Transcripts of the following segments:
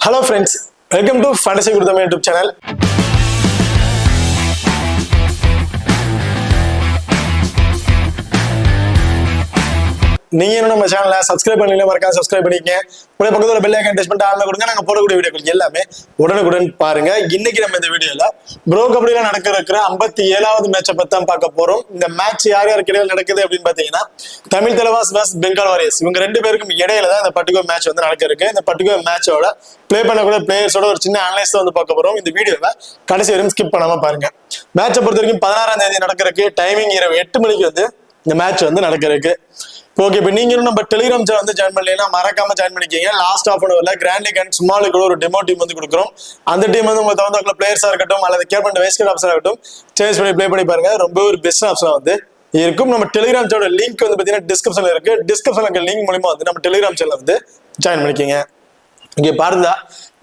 Hello friends, welcome to Fantasy Guru Tamil YouTube channel. நீங்க என்ன நம்ம சேனலை சப்ஸ்கிரைப் பண்ணல மறக்காம சப்ஸ்கிரைப் பண்ணிக்கங்க. உடனே பக்கத்துல பெல் ஐகான் டச் பண்ணிட்டு ஆன்ல கொடுங்க. நாங்க போடக்கூடிய வீடியோக்கள் எல்லாமே உடனுக்குடன் பாருங்க. இன்னைக்கு நம்ம இந்த வீடியோல ப்ரோ கபடில நடக்கிற 57வது மேட்சை பத்தி தான் பார்க்க போறோம். இந்த மேட்ச் யார் யாருக்கு இடையில நடக்குது அப்படின்னு பாத்தீங்கன்னா தமிழ் தலைவாஸ் vs பெங்கால் வாரியர்ஸ் இவங்க ரெண்டு பேருக்கும் இடையில தான் இந்த பர்டிகுலர் மேட்ச் வந்து நடக்க இருக்கு. இந்த பர்டிகுலர் மேட்சோட பிளே பண்ணக்கூடிய பிளேயர்ஸோட ஒரு சின்ன அனலைஸ் வந்து பார்க்க போறோம். இந்த வீடியோவை கடைசி வரைக்கும் ஸ்கிப் பண்ணாம பாருங்க. மேட்சை பொறுத்த வரைக்கும் 16ஆம் தேதி நடக்கிறதுக்கு டைமிங் இரவு 8 மணிக்கு வந்து இந்த மேட்ச் வந்து நடக்கிறதுக்கு. ஓகே, இப்போ நீங்களும் நம்ம டெலிகிராம் சேனல் வந்து ஜாயின் பண்ணலைன்னா மறக்காம ஜாயின் பண்ணிக்கீங்க. லாஸ்ட் ஆஃப் அன் ஹவர்ல grand league and small league ஒரு டெமோ டீம் வந்து கொடுக்குறோம். அந்த டீம் வந்து உங்க தகுந்த பிளேயர்ஸா இருக்கட்டும் அல்லது கேர் பண்ண வேஸ்ட் ஆப்ஷன் இருக்கட்டும் சேஞ்ச் பண்ணி ப்ளே பண்ணி பாருங்க. ரொம்ப ஒரு பெஸ்ட் ஆப்ஷன் வந்து இருக்கும். நம்ம டெலிகிராம் சேனல் லிங்க் வந்து பாத்தீங்கன்னா டிஸ்கிரிப்ஷன்ல இருக்கு. டிஸ்கிரிப்ஷன்ல லிங்க் மூலமா வந்து நம்ம டெலிகிராம் சேனல் வந்து ஜாயின் பண்ணிக்கீங்க. இங்க பாருங்க,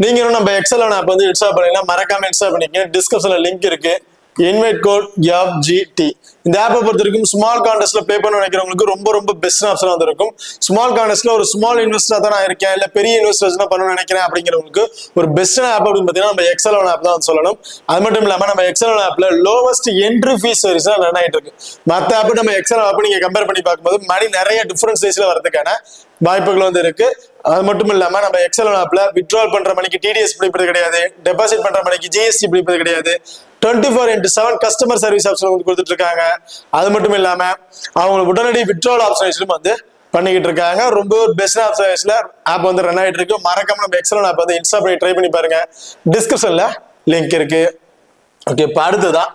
நீங்களும் நம்ம எக்ஸல் ஆப் வந்து இன்ஸ்டால் பண்ணீங்கன்னா மறக்காம இன்ஸ்டால் பண்ணிக்கங்க. டிஸ்கிரிப்ஷன்ல லிங்க் இருக்கு. Invite code FGT. இந்த ஆப்பை பொறுத்த வரைக்கும் ஸ்மால் கான்டெஸ்ட்ல ப்ளே பண்ண நினைக்கிறவங்களுக்கு ரொம்ப ரொம்ப பெஸ்ட் ஆப்ஷன் வந்து இருக்கும். ஸ்மால் கான்டெஸ்ட்ல ஒரு ஸ்மால் இன்வெஸ்டரா தான் நான் இருக்கேன், இல்ல பெரிய இன்வெஸ்டர்ஸ் தான் பண்ணணும்னு நினைக்கிறேன் அப்படிங்கிறவங்களுக்கு ஒரு பெஸ்டான ஆப் அப்படின்னு பாத்தீங்கன்னா நம்ம எக்ஸல் ஆப் தான் சொல்லணும். அது மட்டும் இல்லாம நம்ம எக்ஸல் ஆப்ல லோவஸ்ட் என்ட்ரி ஃபீஸ் சர்வீஸ் தான் ரன் ஆயிட்டு இருக்கு. மற்ற ஆப் நம்ம எக்ஸல் ஆப் நீங்க கம்பேர் பண்ணி பார்க்கும்போது மணி நிறைய டிஃபரன்ஸ் சைஸ்ல வரதுக்கான வாய்ப்புகள் வந்து இருக்கு. அது மட்டும் இல்லாம நம்ம எக்ஸல் ஆப்ல வித்ட்ரால் பண்ற மணிக்கு TDS பிடிப்பது கிடையாது, டெபாசிட் பண்ற மணிக்கு GST பிடிப்பது கிடையாது. 24/7 கஸ்டமர் சர்வீஸ் ஆப்ஷன் வந்து கொடுத்துட்டு இருக்காங்க. அது மட்டும் இல்லாம அவங்க உடனடி வித்ட்ரால் ஆப்ஷன் வந்து பண்ணிக்கிட்டு இருக்காங்க. ரொம்ப பெஸ்ட் ஆப்ஷன்ஸ்ல ஆப் வந்து ரன் ஆயிட்டு இருக்கு. மறக்காம நம்ம எக்ஸல் ஆப் வந்து இன்ஸ்டால் பண்ணி ட்ரை பண்ணி பாருங்க. டிஸ்கிரிப்ஷன்ல லிங்க் இருக்கு. ஓகே, இப்போ அடுத்ததான்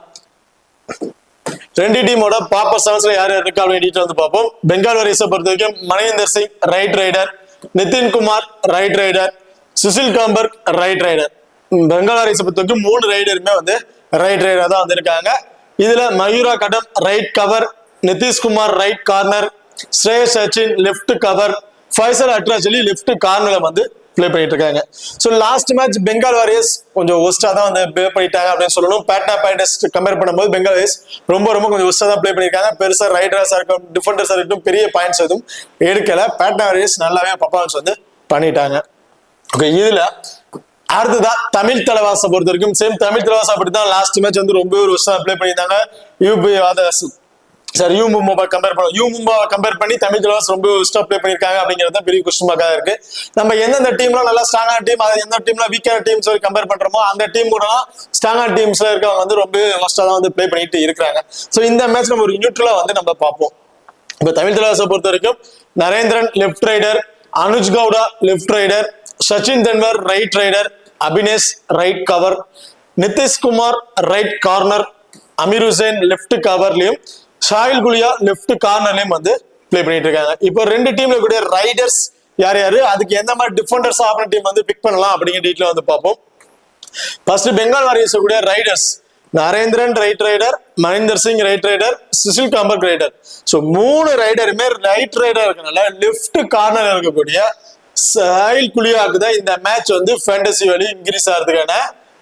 ரெண்டு டீமோட பாப்பர் செவன்ஸ்ல யார் யார் இருக்கா அப்படின்னு வந்து பார்ப்போம். பெங்கால் வாரியர்ஸை பொறுத்த வரைக்கும் Maninder Singh right raider, Nitin Kumar right raider, Sushil Kambrekar right raider. Bengal வாரியர்ஸை பொறுத்த வரைக்கும் 3 ரைடருமே வந்து ரைட் ரைடர் தான் வந்திருக்காங்க. இதுல Mayur Kadam right cover, Nitish Kumar right corner, Shreyas Sachin left cover, Faisal Atrachali left கார்னர்ல வந்து பிளே பண்ணிட்டு இருக்காங்க. So last match Bengal Warriors கொஞ்சம் ஒஸ்டா தான் வந்து பிளே பண்ணிட்டாங்க அப்படின்னு சொல்லணும். பேட்னா பைரேட்ஸ் கம்பேர் பண்ணும்போது பெங்கால் வாரியர்ஸ் ரொம்ப கொஞ்சம் ஒஸ்டா தான் பிளே பண்ணிருக்காங்க. பெருசா ரைடர்ஸா இருக்கட்டும் டிஃபெண்டர்ஸா இருக்கட்டும் பெரிய பாயிண்ட்ஸ் எதுவும் எடுக்கல. பேட்னா வாரியர்ஸ் நல்லாவே பர்ஃபார்மன்ஸ் வந்து பண்ணிட்டாங்க. ஓகே, இதுல அடுத்ததான் தமிழ் தலைவாசை பொறுத்த வரைக்கும் சேம் தமிழ் தலைவாசை அப்படித்தான் லாஸ்ட் மேட்ச் வந்து ரொம்ப ஒரு வருஷம் பிளே பண்ணியிருந்தாங்க. யூ மும்பா கம்பேர் பண்ணி தமிழ் தலைவாஸ் ரொம்ப ஸ்டாப் பிளே பண்ணிருக்காங்க அப்படிங்கிறது தான் பெரிய கொஸ்டின் மார்க்கா இருக்கு. நம்ம எந்தெந்த டீம்லாம் நல்லா ஸ்ட்ராங்கான டீம், அதை எந்த டீம்ல வீக்கான டீம்ஸ் கம்பேர் பண்றோமோ அந்த டீம் கூட ஸ்ட்ராங்கான டீம்ஸ்ல இருக்கவங்க வந்து ரொம்ப ஒஸ்டா தான் வந்து பிளே பண்ணிட்டு இருக்காங்க. ஸோ இந்த மேட்ச் நம்ம ஒரு நியூட்ரலா வந்து நம்ம பார்ப்போம். இப்ப தமிழ் தலைவாசை பொறுத்த வரைக்கும் Narendran left raider, Anuj Gowda left raider, Sachin Tanwar right raider, Abinesh right cover, Nitish Kumar right corner, Amir Hussain left கவர்லயும், ஷாஹில் குலியா லெஃப்ட் கார்னர்லயும் வந்து பிளே பண்ணிட்டு இருக்காங்க. இப்போ ரெண்டு டீம்ல கூடிய ரைடர்ஸ் யார் யாரு, அதுக்கு எந்த மாதிரி டிஃபெண்டர்ஸ் ஆப்ன டீம் வந்து பிக் பண்ணலாம் அப்படிங்கிற டீட்டெயில் வந்து பார்ப்போம். ஃபர்ஸ்ட் பெங்கால் வாரியர்ஸ் கூடிய raiders Narendran right raider, Maninder Singh right raider, Sushil Kambrekar raider. So 3 ரைடருமே ரைட் ரைடர் இருக்கனால லெஃப்ட் கார்னர் இருக்கக்கூடிய சாஹில் குலியாவுக்கு தான் இந்த மேட்ச் வந்து ஃபேண்டசி வேல்யூ இன்க்ரீஸ் ஆகிறதுக்கான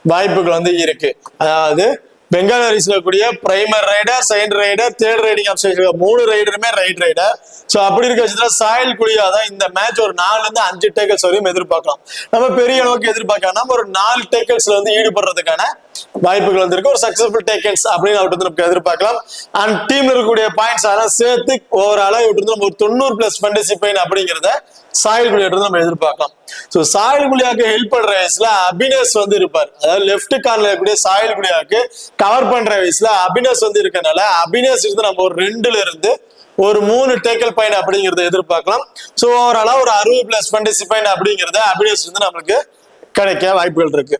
வாய்ப்புகள் வந்து இருக்கு. அதாவது பெங்கால் வாரியர்ஸ்ல கூடிய primary raider, second raider, third raiding option 3 ரைடருமே ரைட் ரைடர். ஸோ அப்படி இருக்க பட்சத்துல சாஹில் குலியா தான் இந்த மேட்ச் ஒரு 4 இருந்து 5 டேக்கிள்ஸ் வரையும் எதிர்பார்க்கலாம். நம்ம பெரிய அளவுக்கு எதிர்பார்க்கலாம், ஒரு 4 டேக்கிள்ஸ்ல வந்து ஈடுபடுறதுக்கான வாய்ப்புகள் வந்து இருக்கு. ஒரு சக்சஸ்ஃபுல் டேக்கிள்ஸ் அப்படின்னு அவர்கிட்ட நமக்கு எதிர்பார்க்கலாம். அண்ட் டீம்ல இருக்கக்கூடிய பாயிண்ட்ஸ் அதெல்லாம் சேர்த்து ஓவராலா இவர்கிட்ட நம்ம ஒரு 90+ ஃபேண்டசி பாயிண்ட் அப்படிங்கிறத சாஹில் குலியா நம்ம எதிர்பார்க்கலாம். ஸோ சாஹில் குலியாவுக்கு ஹெல்ப் பண்ற வயசுல அபினேஷ் வந்து இருப்பார். அதாவது லெஃப்ட் கார்னர்ல இருக்கக்கூடிய சாஹில் குலியாவுக்கு கவர் பண்ற வயசுல அபினேஷ் வந்து இருக்கனால அபினேஷ் இருந்து நம்ம ஒரு 2ல இருந்து ஒரு 3 டேக்கல் பாயிண்ட் அப்படிங்கறத எதிர்பார்க்கலாம். ஸோ ஓவராலா ஒரு 60+ ஃபேண்டசி பாயிண்ட் அப்படிங்கறத அபினேஷ் இருந்து நம்மளுக்கு கிடைக்க வாய்ப்புகள் இருக்கு.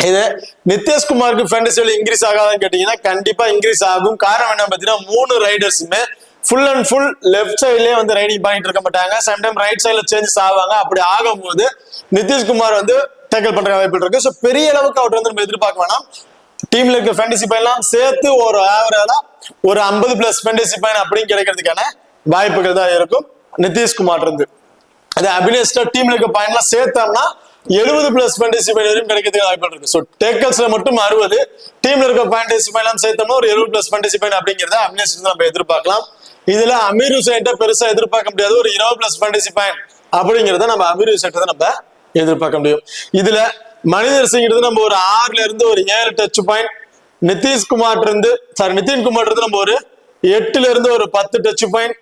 இது நிதிஷ்குமாருக்கு ஃபேண்டசி இன்க்ரீஸ் ஆகாதான்னு கேட்டீங்கன்னா கண்டிப்பா இன்க்ரீஸ் ஆகும். காரணம் என்ன பார்த்தீங்கன்னா 3 ரைடர்ஸுமே ஃபுல் அண்ட் ஃபுல் லெஃப்ட் சைட்லயே வந்து ரைடிங் பண்ணிட்டு இருக்க மாட்டாங்க. சம்டைம் ரைட் சைட்ல சேஞ்சஸ் ஆவாங்க. அப்படி ஆகும்போது நிதிஷ்குமார் வந்து டேக்கிள் பண்ற வாய்ப்பு இருக்கு. ஸோ பெரிய அளவுக்கு அவர் வந்து நம்ம எதிர்பார்க்க வேணாம். டீம்ல இருக்க ஃபேண்டசி பாயிண்ட்லாம் சேர்த்து ஒரு ஆவரேஜா ஒரு 50+ ஃபேண்டசி பாயிண்ட் அப்படின்னு கிடைக்கிறதுக்கான வாய்ப்புகள் தான் இருக்கும் நிதிஷ்குமார் இருந்து. அது அபினேஷ் டீம்ல இருக்க பாயிண்ட்லாம் சேர்த்தோம்னா 70+ ஃபேண்டசி பாயிண்ட் வரையும் கிடைக்கிறதுக்கு வாய்ப்பு இருக்கு. ஸோ டேக்கல்ஸ்ல மட்டும் 60, டீம்ல இருக்க ஃபேண்டசி பாயிண்ட் சேர்த்தோம்னா ஒரு 70+ ஃபேண்டசி பாயிண்ட் அப்படிங்கிறத அபினேஷ் நம்ம எதிர்பார்க்கலாம். இதுல அமீர் ஹுசைன் பெருசா எதிர்பார்க்க முடியாது. ஒரு 20+ ஃபேண்டசி பாயிண்ட் அப்படிங்கிறத நம்ம அமீர் ஹுசைன் நம்ம எதிர்பார்க்க முடியும். இதுல மனிதர் சிங் நம்ம ஒரு 6ல இருந்து ஒரு 7 டச் பாயிண்ட், நிதின்குமார் இருந்து நம்ம ஒரு 8ல இருந்து ஒரு 10 டச் பாயிண்ட்,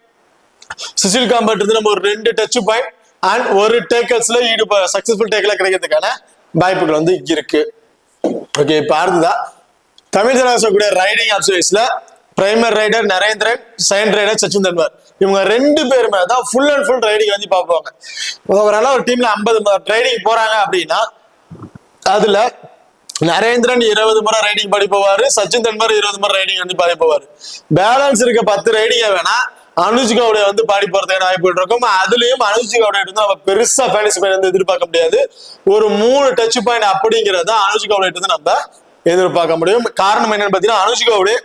சுசில் காம்பட் இருந்து நம்ம ஒரு 2 டச் பாயிண்ட் அண்ட் ஒரு டேக்கல்ஸ்ல சக்சஸ்ஃபுல் டேக்கல கிடைக்கிறதுக்கான வாய்ப்புகள் வந்து இருக்கு. ஓகே, இப்ப அடுத்ததா தமிழ் கூடிய ரைடிங் ஆப்ஷன்ஸ்ல primary raider Narendran, second raider Sachin Tendulkar, இவங்க 2 பேருமே தான் ஃபுல் அண்ட் ஃபுல் ரைடிங் வந்து பார்ப்பாங்க. ஓவராலா ஒரு டீம்ல 50 ரைடிங் போறாங்க அப்படின்னா அதுல நரேந்திரன் 20 முறை ரைடிங் பாடி போவாரு, சச்சின் தெண்டுல்கர் 20 முறை ரைடிங் வந்து பாடி போவாரு. பேலன்ஸ் இருக்க 10 ரைடிங்க வேணா அனுஜ் கவுடே வந்து பாடி போறதுக்கான வாய்ப்புகள் இருக்கும். அதுலயும் அனுஜ் கவுடே வந்து நம்ம பெருசா ஃபேன்சி பாயிண்ட் வந்து எதிர்பார்க்க முடியாது. ஒரு 3 டச் பாயிண்ட் அப்படிங்கறத அனுஜ் கவுடே வந்து நம்ம எதிர்பார்க்க முடியும். காரணம் என்னன்னு பாத்தீங்கன்னா, அனுஜ் கவுடே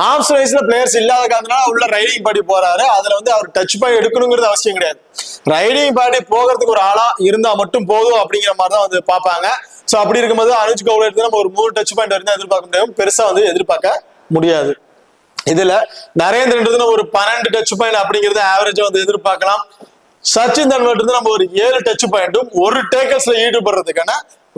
ஆஃப் சைஸ்ல பிளேயர்ஸ் இல்லாத காரணத்தினால உள்ள ரைடிங் பாடி போறாரு. அதுல வந்து அவர் டச் பாயிண்ட் எடுக்கணுங்கிறது அவசியம் கிடையாது. ரைடிங் பாடி போகிறதுக்கு ஒரு ஆளா இருந்தா மட்டும் போதும் அப்படிங்கிற மாதிரி தான் வந்து பார்ப்பாங்க. சோ அப்படி இருக்கும்போது அனுஜ் கவுடே எடுத்து நம்ம ஒரு 3 டச் பாயிண்ட் வரைக்கும் எதிர்பார்க்க முடியும், பெருசா வந்து எதிர்பார்க்க முடியாது. இதுல நரேந்திரன் ஒரு 12 டச் பாயிண்ட் அப்படிங்கறது ஆவரேஜா வந்து எதிர்பார்க்கலாம். சச்சின் தெண்டுல்கர் நம்ம ஒரு 7 டச் பாயிண்ட்டும் ஒரு டேக்கர்ஸ்ல ஈடுபடுறதுக்கான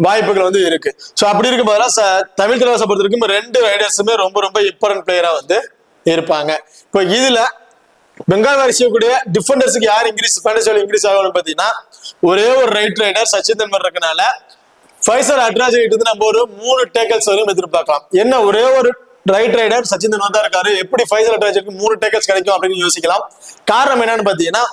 வாய்ப்புகள் வந்து இருக்கு. சோ அப்படி இருக்கும் போதெல்லாம் தமிழ் தலைவாசை பொறுத்த வரைக்கும் 2 ரைடர்ஸுமே ரொம்ப ரொம்ப இம்பார்ட்டன்ட் பிளேயரா வந்து இருப்பாங்க. இப்போ இதுல பெங்கால் வாரிசக்கூடிய டிஃபெண்டர்ஸுக்கு யார் இன்க்ரீஸ் ஆகணும்னு பாத்தீங்கன்னா, ஒரே ஒரு ரைட் ரைடர் சச்சின் தெண்டுல்கர் இருக்கனால ஃபைசல் அட்ராஜ் கிட்ட நம்ம ஒரு 3 டேக்கல்ஸ் வரையும் எதிர்பார்க்கலாம். என்ன ஒரே ஒரு ரைட் ரைடர் சச்சின் தெண்டுல்கர் தான் இருக்காரு, எப்படி ஃபைசல் அட்ராஜுக்கு 3 டேக்கல்ஸ் கிடைக்கும் அப்படின்னு யோசிக்கலாம். காரணம் என்னன்னு பாத்தீங்கன்னா,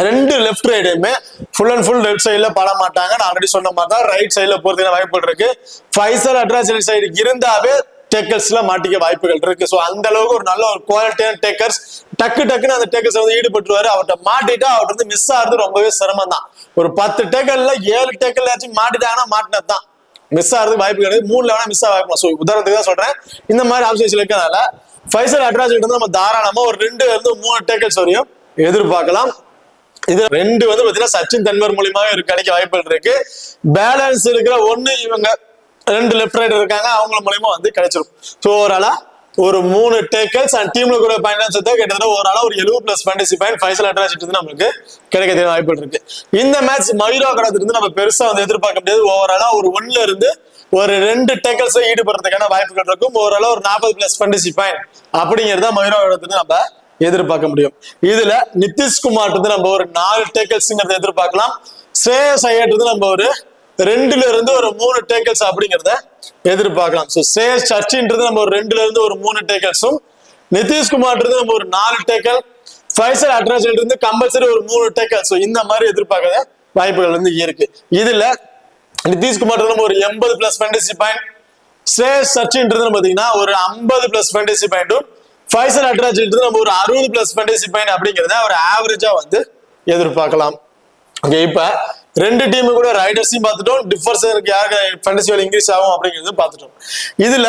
2 லெஃப்ட் ரைடுமே ஃபுல் அண்ட் ஃபுல் லெஃப்ட் சைட்ல பட மாட்டாங்க. நான் ஆல்ரெடி சொன்ன மாதிரி தான் ரைட் சைட்ல போறதுக்கு வாய்ப்புகள் இருக்கு. ஃபைசல் அட்ராஜ் சைடு இருந்தாவே டேக்கர்ஸ்ல மாட்டிக்க வாய்ப்புகள் இருக்கு. சோ அந்த அளவுக்கு ஒரு நல்ல ஒரு குவாலிட்டியான டேக்கர்ஸ் டக்குன்னு அந்த டேக்கர்ஸ் வந்து ஈடுபட்டுருவாரு. அவர்கிட்ட மாட்டிட்டா அவர்கிட்ட வந்து மிஸ் ஆகுறது ரொம்பவே சிரமம் தான். ஒரு 10 டேக்கர்ல 7 டேக்கர்ல மாட்டிட்டாங்கன்னா மாட்டினது தான், மிஸ் ஆகிறதுக்கு வாய்ப்பு கிடையாது. 3ல வேணா மிஸ் ஆகும். சோ உதாரணத்துக்கு தான் சொல்றேன். இந்த மாதிரி ஆப்ஷன்ஸ் இருக்கிறதுனால ஃபைசல் அட்ராஜ் கிட்ட நம்ம தாராளமா ஒரு 2ல இருந்து 3 டேக்கல்ஸ் வரையும் எதிர்பார்க்கலாம். இது 2 வந்து பாத்தீங்கன்னா சச்சின் தெண்டுல்கர் மூலியமாவே கிடைக்க வாய்ப்புகள் இருக்கு. பேலன்ஸ் இருக்கிற 1 இவங்க 2 லெஃப்ட் ரைடர் இருக்காங்க, அவங்க மூலியமா வந்து கிடைச்சிரும். சோ ஓவராலா ஒரு 3 டேக்கல்ஸ் அண்ட் டீம்ல கூட பாயிண்ட் சேர்த்தா கிட்டத்தட்ட ஓவராலா ஒரு 70+ ஃபேண்டசி பாயிண்ட் ஃபைசல் அட்ராஜ் கிட்ட நமக்கு கிடைக்க வாய்ப்புகள் இருக்கு. இந்த மேட்ச் மயூரா கடத்திலிருந்து நம்ம பெருசா வந்து எதிர்பார்க்க முடியாது. ஓவராலா ஒரு 1ல இருந்து ஒரு 2 டேக்கல்ஸ் ஈடுபடுறதுக்கான வாய்ப்புகள் இருக்கும். ஓவராலா ஒரு 40+ ஃபேண்டசி பாயிண்ட் அப்படிங்கறத மயூரா கடத்திலிருந்து நம்ம எதிர்பார்க்க முடியும். இதுல நிதிஷ்குமார் நம்ம ஒரு 4 டேக்கல்ஸ் எதிர்பார்க்கலாம். ஸ்ரேயஸ் ஐயர் நம்ம ஒரு 2ல இருந்து ஒரு 3 டேக்கல்ஸ் அப்படிங்கறத எதிர்பார்க்கலாம். ஸ்ரேயஸ் சச்சின் நம்ம ஒரு 2ல இருந்து ஒரு 3 டேக்கல்ஸும், நிதிஷ்குமார் நம்ம ஒரு 4 டேக்கல், ஃபைசல் அட்ராஜ் இருந்து கம்பல்சரி ஒரு 3 டேக்கல். இந்த மாதிரி எதிர்பார்க்க வாய்ப்புகள் வந்து இருக்கு. இதுல நிதிஷ்குமார் நம்ம ஒரு 80+ ஃபேண்டசி பாயிண்ட், ஸ்ரேயஸ் சச்சின் பாத்தீங்கன்னா ஒரு 50+ ஃபேண்டசி பாயிண்ட்டும், ஃபைசல் அட்ராஜ் நம்ம ஒரு 60+ ஃபேண்டசி பாயிண்ட் அப்படிங்கறத ஒரு ஆவரேஜா வந்து எதிர்பார்க்கலாம். இப்ப 2 டீம் கூட ரைடர்ஸையும் பார்த்துட்டோம், டிஃபர்ஸருக்கு யாருக்கு ஃபேண்டசி வேல்யூ இன்க்ரீஸ் ஆகும் அப்படிங்கிறது பார்த்துட்டோம். இதுல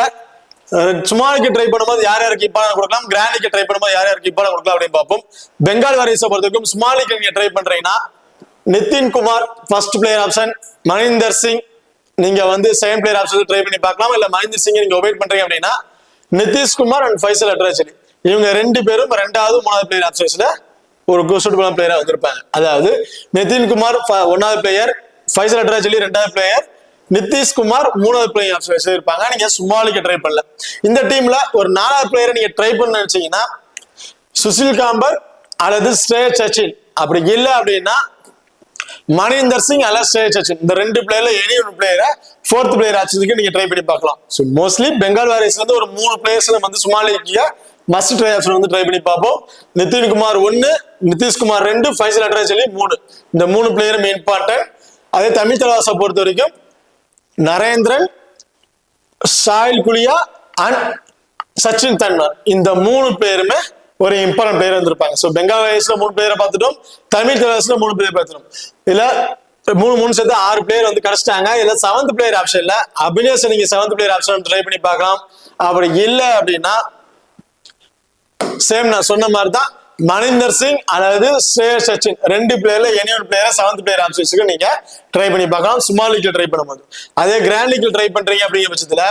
ஸ்மாலுக்கு ட்ரை பண்ணும்போது யார் யாருக்கு இம்பார்ட்டன்ட் கொடுக்கலாம், கிராண்டிக்கு ட்ரை பண்ணும்போது யார் யாருக்கு இம்பார்ட்டன்ட் கொடுக்கலாம் அப்படின்னு பார்ப்போம். பெங்கால் வாரியர்ஸை பொறுத்தவரைக்கும் ஸ்மாலுக்கு நீங்க ட்ரை பண்றீங்கன்னா Nitin Kumar first player option, Maninder Singh நீங்க வந்து செகண்ட் பிளேயர் ஆப்ஷன் ட்ரை பண்ணி பார்க்கலாம். இல்ல மனிந்தர் சிங் நீங்க ஒபேட் பண்றீங்க அப்படின்னா நிதிஷ்குமார் அண்ட் ஃபைசல் அட்ராஜ் இவங்க 2 பேரும் 2வது 3வது பிளேயர் ஆப்ஷன்ஸ்ல ஒரு சூட்டபிளான பிளேயரா வந்திருப்பாங்க. அதாவது நிதின்குமார் 1வது பிளேயர், ஃபைசல் அட்ராஜ் 2வது பிளேயர், நிதிஷ்குமார் 3வது பிளேயர் ஆப்ஷன்ஸ் இருப்பாங்க. நீங்க சுமாலிக்கு ட்ரை பண்ணல. இந்த டீம்ல ஒரு 4வது பிளேயரை நீங்க ட்ரை பண்ண நினைச்சீங்கன்னா சுசில் காம்பர் அல்லது ஸ்ரேயஸ் சச்சின், அப்படி இல்லை அப்படின்னா மணிந்தர் சிங் அல்லது ஸ்ரேயஸ் சச்சின், இந்த 2 பிளேயர்ல எனி ஒரு பிளேயரை 4th பிளேயர் ஆப்ஷனுக்கு நீங்க ட்ரை பண்ணி பார்க்கலாம். மோஸ்ட்லி பெங்கால் வாரியர்ஸ்ல இருந்து ஒரு 3 பிளேயர்ஸ் வந்து சுமாலிக்கு மஸ்ட் ட்ரை ஆப்ஷன் வந்து ட்ரை பண்ணி பார்ப்போம். நிதின்குமார் 1, நிதிஷ்குமார் 2, ஃபைசல் அட்ராஜ் 3, இந்த 3 பிளேயரும் இம்பார்ட்டன்ட். அதே தமிழ் தலைவாசை பொறுத்த வரைக்கும் நரேந்திரன், சாயில் குலியா அண்ட் சச்சின் தெண்டுல்கர், இந்த 3 பேருமே ஒரு இம்பார்ட்டன்ட் பிளேயர் வந்திருப்பாங்க. பெங்கால் வாரியர்ஸ்ல 3 பிளேயரை பார்த்துட்டோம், தமிழ் தலைவாசல 3 பிளேயர் பார்த்துட்டோம். இதுல 3 சேர்த்து 6 பிளேயர் வந்து கிடைச்சிட்டாங்க. இதுல 7th பிளேயர் ஆப்ஷன்ல அபினேஷ் நீங்க 7th பிளேயர் ஆப்ஷன் ட்ரை பண்ணி பார்க்கலாம். அப்படி இல்லை அப்படின்னா சேம் நான் சொன்ன மாதிரி தான் மணிந்தர் சிங் அல்லது ஸ்ரேயஸ் சச்சின் 2 பிளேயர்ல எனி ஒரு பிளேயரை 7th பிளேயர் ஆப்ஷன்ஸ்க்கு நீங்க ட்ரை பண்ணி பார்க்கலாம். சுமால் லீக்ல ட்ரை பண்ணும்போது அதே கிராண்ட் லீக்ல ட்ரை பண்றீங்க அப்படிங்கிற பட்சத்துல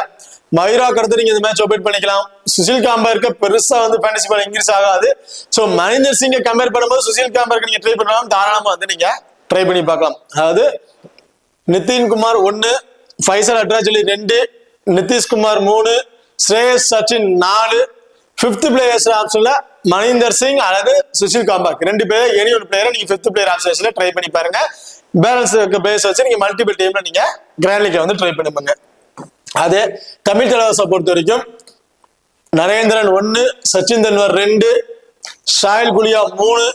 மயூரா கடத்து நீங்க இந்த மேட்ச் ஒபேட் பண்ணிக்கலாம். சுசில் காம்பருக்கு பெருசா வந்து ஃபேண்டசி பாயிண்ட் இன்க்ரீஸ் ஆகாது. சோ மணிந்தர் சிங்கை கம்பேர் பண்ணும்போது சுசில் காம்பருக்கு நீங்க ட்ரை பண்ணலாம், தாராளமா வந்து நீங்க ட்ரை பண்ணி பார்க்கலாம். அதாவது நிதின்குமார் 1, ஃபைசல் அட்ராஜலி 2, நிதிஷ்குமார் 3, ஸ்ரேயஸ் சச்சின் 4, 5th பிளேயர்ஸ் ஆப்ஷன்ல மணிந்தர் சிங் அல்லது சுஷில் காம்பாக் 2 பேர் எனி ஒரு பிளேயரை நீங்க 5th பிளேயர் ஆப்ஷன்ஸ்ல ட்ரை பண்ணி பாருங்க. பேலன்ஸ் இருக்க பிளேயர்ஸ் வச்சு நீங்க மல்டிபிள் டீம்ல நீங்க கிராண்ட் லீக்ல வந்து ட்ரை பண்ணுங்க. அதே தமிழ் தலைவர்ஸை பொறுத்த வரைக்கும் நரேந்திரன் 1, சச்சின் தென்வர் 2, ஷாயல் குலியா 3,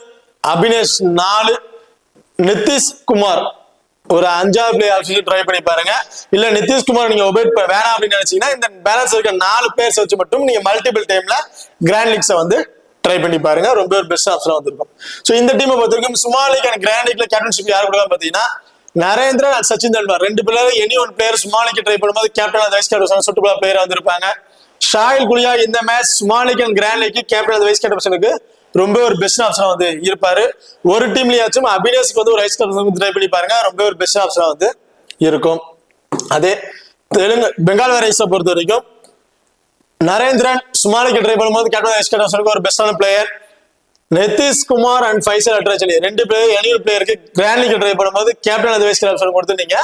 அபினேஷ் 4, நிதிஷ்குமார் ஒரு 5வது பிளேயர் ஆப்ஷன் ட்ரை பண்ணி பாருங்க. இல்ல நிதிஷ்குமார் நீங்க ஒபேட் வேணாம் அப்படின்னு நினைச்சீங்கன்னா இந்த பேலன்ஸ் இருக்க 4 பேர்ஸ் வச்சு மட்டும் நீங்க மல்டிபிள் டைம்ல கிராண்ட் லீக்ஸை வந்து ட்ரை பண்ணி பாருங்க. ரொம்ப ஒரு பெஸ்ட் ஆப்ஷனா வந்திருக்கும். ஸோ இந்த டீமை பொறுத்த வரைக்கும் ஸ்மால் லீக் அண்ட் கிராண்ட் லீக்ல கேப்டன்ஷிப் யார் கூட பாத்தீங்கன்னா நரேந்திரன் அண்ட் சச்சின் தென்வர் 2 பேர் any one player small league try பண்ணும்போது கேப்டன் வைஸ் கேப்டன் சுற்றுலா பிளேயர் வந்திருப்பாங்க. ஷாயல் குலியா இந்த match small league and grand league captain vice கேப்டனுக்கு ரொம்ப ஒரு பெஸ்ட் ஆப்ஷனா வந்து இருப்பாரு. ஒரு டீம்லயாச்சும் அபினேஷ்க்கு வந்து ஒரு வைஸ் கேப்டன் ட்ரை பண்ணி பாருங்க. ரொம்ப ஒரு பெஸ்ட் ஆப்ஷனா வந்து இருக்கும். அதே பெங்கால் வாரியர்ஸை பொறுத்த வரைக்கும் நரேந்திரன் ஸ்மாலிக்கு ட்ரை பண்ணும்போது கேப்டன் வைஸ் கேப்டன் ஒரு பெஸ்டான பிளேயர். நிதிஷ்குமார் அண்ட் ஃபைசல் அட்ராஜலி 2 பேர் எனி ஒரு பிளேயருக்கு கிராண்ட் லீக் ட்ரை பண்ணும்போது கேப்டன் அது வைஸ் கேப்டன் கொடுத்து நீங்க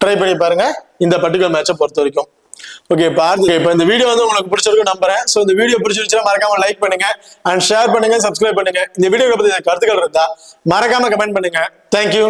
ட்ரை பண்ணி பாருங்க இந்த பர்டிகுலர் மேட்சை பொறுத்த வரைக்கும். ஓகே இப்போ இந்த வீடியோ வந்து உங்களுக்கு பிடிச்சிருக்கு நம்புறேன். ஸோ இந்த வீடியோ பிடிச்சிருச்சுன்னா மறக்காம லைக் பண்ணுங்க அண்ட் ஷேர் பண்ணுங்க, சப்ஸ்கிரைப் பண்ணுங்க. இந்த வீடியோ பத்தி கருத்துக்கள் இருந்தா மறக்காம கமெண்ட் பண்ணுங்க. தேங்க்யூ.